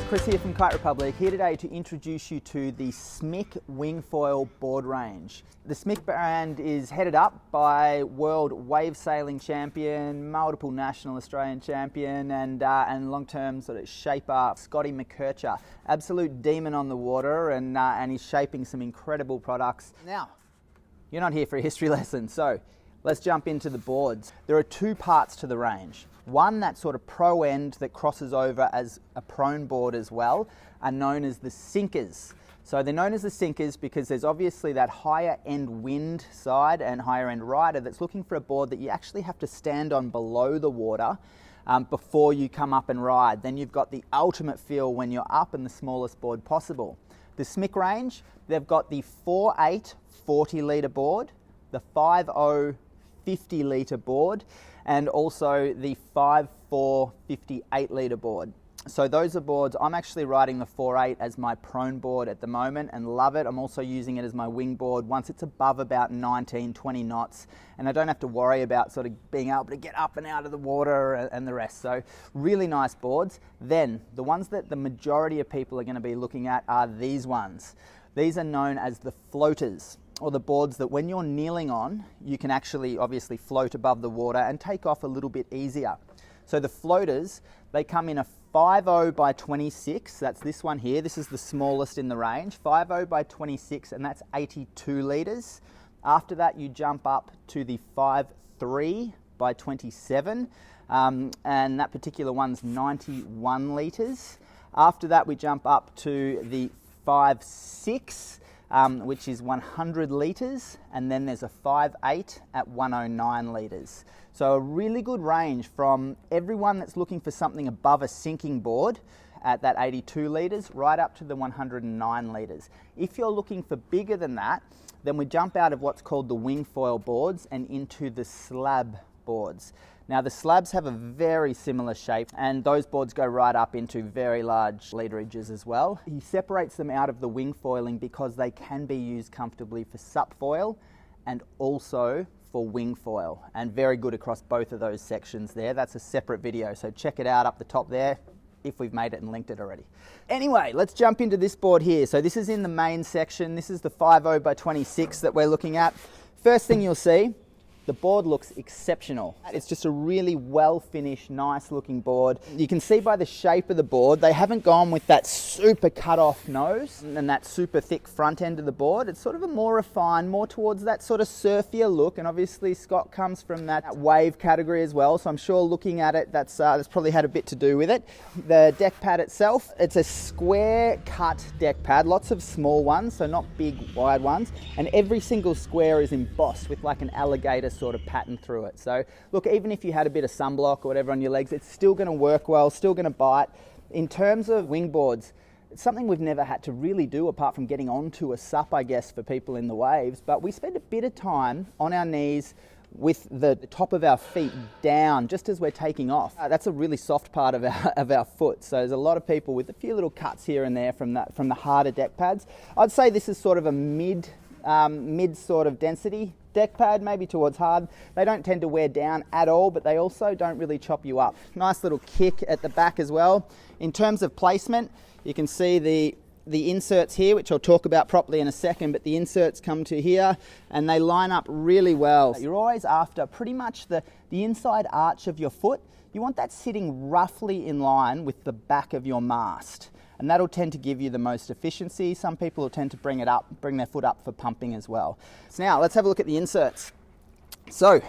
Chris here from Kite Republic, here today to introduce you to the Smik wingfoil board range. The Smik brand is headed up by world wave sailing champion, multiple national Australian champion and long-term sort of shaper Scotty McKercher. Absolute demon on the water and he's shaping some incredible products. Now, you're not here for a history lesson, so let's jump into the boards. There are two parts to the range. One, that sort of pro end that crosses over as a prone board as well, are known as the sinkers. So they're known as the sinkers because there's obviously that higher end wind side and higher end rider that's looking for a board that you actually have to stand on below the water before you come up and ride. Then you've got the ultimate feel when you're up and the smallest board possible. The Smik range, they've got the 4.8 40 litre board, the 5.0 50 litre board, and also the 5.4 58 litre board. So those are boards. I'm actually riding the 4.8 as my prone board at the moment and love it. I'm also using it as my wing board once it's above about 19, 20 knots, and I don't have to worry about sort of being able to get up and out of the water and the rest. So really nice boards. Then the ones that the majority of people are going to be looking at are these ones. These are known as the floaters, or the boards that when you're kneeling on, you can actually obviously float above the water and take off a little bit easier. So the floaters, they come in a 5.0 by 26, that's this one here, this is the smallest in the range, 5.0 by 26, and that's 82 litres. After that you jump up to the 5.3 by 27, and that particular one's 91 litres. After that we jump up to the 5.6, which is 100 litres, and then there's a 5.8 at 109 litres. So a really good range from everyone that's looking for something above a sinking board at that 82 litres right up to the 109 litres. If you're looking for bigger than that, then we jump out of what's called the wingfoil boards and into the slab boards. Now the slabs have a very similar shape and those boards go right up into very large literages as well. He separates them out of the wing foiling because they can be used comfortably for sup foil and also for wing foil, and very good across both of those sections there. That's a separate video, so check it out up the top there if we've made it and linked it already. Anyway, let's jump into this board here. So this is in the main section. This is the 5.0 by 26 that we're looking at. First thing you'll see, the board looks exceptional. It's just a really well finished, nice looking board. You can see by the shape of the board, they haven't gone with that super cut off nose and that super thick front end of the board. It's sort of a more refined, more towards that sort of surfier look. And obviously Scott comes from that wave category as well. So I'm sure looking at it, that's probably had a bit to do with it. The deck pad itself, it's a square cut deck pad, lots of small ones, so not big wide ones. And every single square is embossed with like an alligator sort of pattern through it. So look, even if you had a bit of sunblock or whatever on your legs, it's still going to work well, still going to bite. In terms of wing boards, it's something we've never had to really do apart from getting onto a sup, I guess, for people in the waves, but we spend a bit of time on our knees with the top of our feet down just as we're taking off. That's a really soft part of our foot, so there's a lot of people with a few little cuts here and there from the harder deck pads. I'd say this is sort of a mid sort of density deck pad, maybe towards hard. They don't tend to wear down at all, but they also don't really chop you up. Nice little kick at the back as well. In terms of placement, you can see the inserts here, which I'll talk about properly in a second, but the inserts come to here and they line up really well. You're always after pretty much the inside arch of your foot. You want that sitting roughly in line with the back of your mast, and that'll tend to give you the most efficiency. Some people will tend to bring their foot up for pumping as well. So now let's have a look at the inserts. So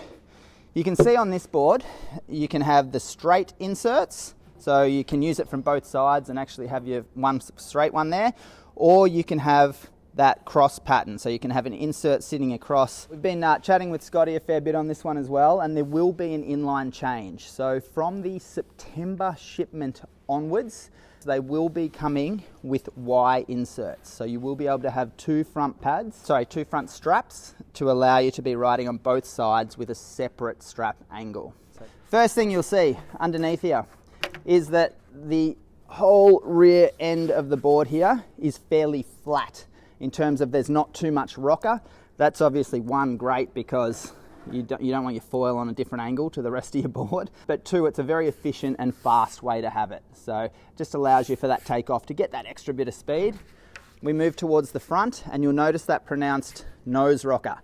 you can see on this board, you can have the straight inserts, so you can use it from both sides and actually have your one straight one there, or you can have that cross pattern, so you can have an insert sitting across. We've been chatting with Scotty a fair bit on this one as well, and there will be an inline change. So from the September shipment onwards, they will be coming with Y inserts. So you will be able to have two front straps to allow you to be riding on both sides with a separate strap angle. First thing you'll see underneath here is that the whole rear end of the board here is fairly flat in terms of there's not too much rocker. That's obviously one great because You don't want your foil on a different angle to the rest of your board. But 2, it's a very efficient and fast way to have it. So it just allows you for that takeoff to get that extra bit of speed. We move towards the front and you'll notice that pronounced nose rocker.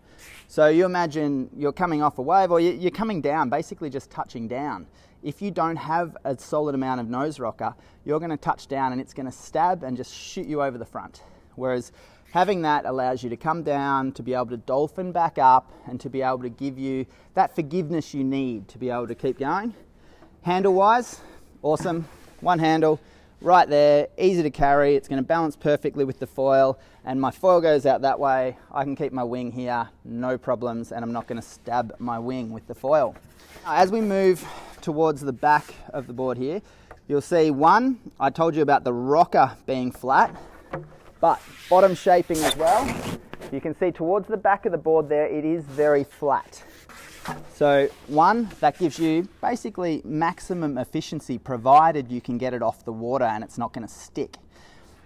So you imagine you're coming off a wave or you're coming down, basically just touching down. If you don't have a solid amount of nose rocker, you're going to touch down and it's going to stab and just shoot you over the front. Whereas having that allows you to come down, to be able to dolphin back up and to be able to give you that forgiveness you need to be able to keep going. Handle-wise, awesome. One handle, right there, easy to carry. It's going to balance perfectly with the foil and my foil goes out that way. I can keep my wing here, no problems, and I'm not going to stab my wing with the foil. As we move towards the back of the board here, you'll see one, I told you about the rocker being flat, but bottom shaping as well. You can see towards the back of the board there, it is very flat. So one, that gives you basically maximum efficiency provided you can get it off the water and it's not going to stick.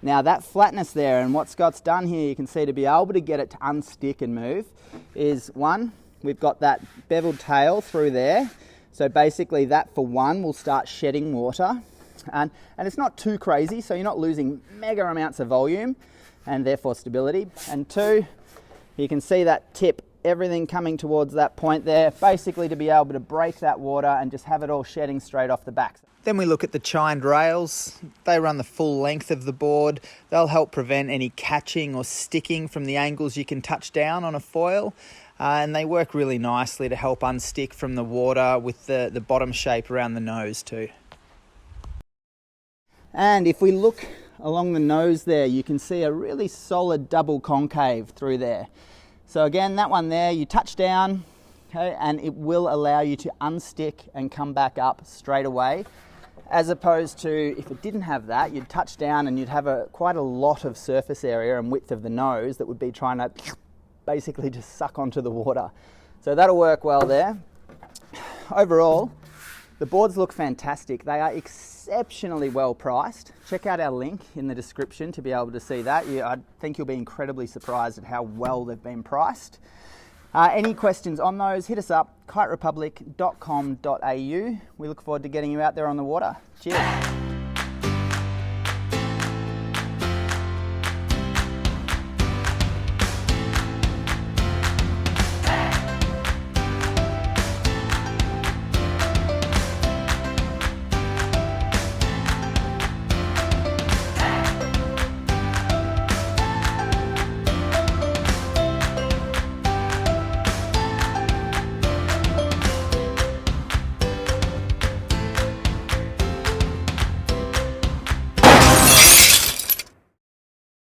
Now that flatness there and what Scott's done here, you can see to be able to get it to unstick and move is one, we've got that beveled tail through there. So basically that for one will start shedding water and it's not too crazy, so you're not losing mega amounts of volume and therefore stability. And 2, you can see that tip, everything coming towards that point there, basically to be able to break that water and just have it all shedding straight off the back. Then we look at the chined rails. They run the full length of the board. They'll help prevent any catching or sticking from the angles you can touch down on a foil. And they work really nicely to help unstick from the water with the bottom shape around the nose too. And if we look along the nose there, you can see a really solid double concave through there. So again, that one there, you touch down, okay, and it will allow you to unstick and come back up straight away. As opposed to if it didn't have that, you'd touch down and you'd have quite a lot of surface area and width of the nose that would be trying to basically just suck onto the water. So that'll work well there. Overall, the boards look fantastic. They are exceptionally well priced. Check out our link in the description to be able to see that. I think you'll be incredibly surprised at how well they've been priced. Any questions on those, hit us up, kiterepublic.com.au. We look forward to getting you out there on the water. Cheers.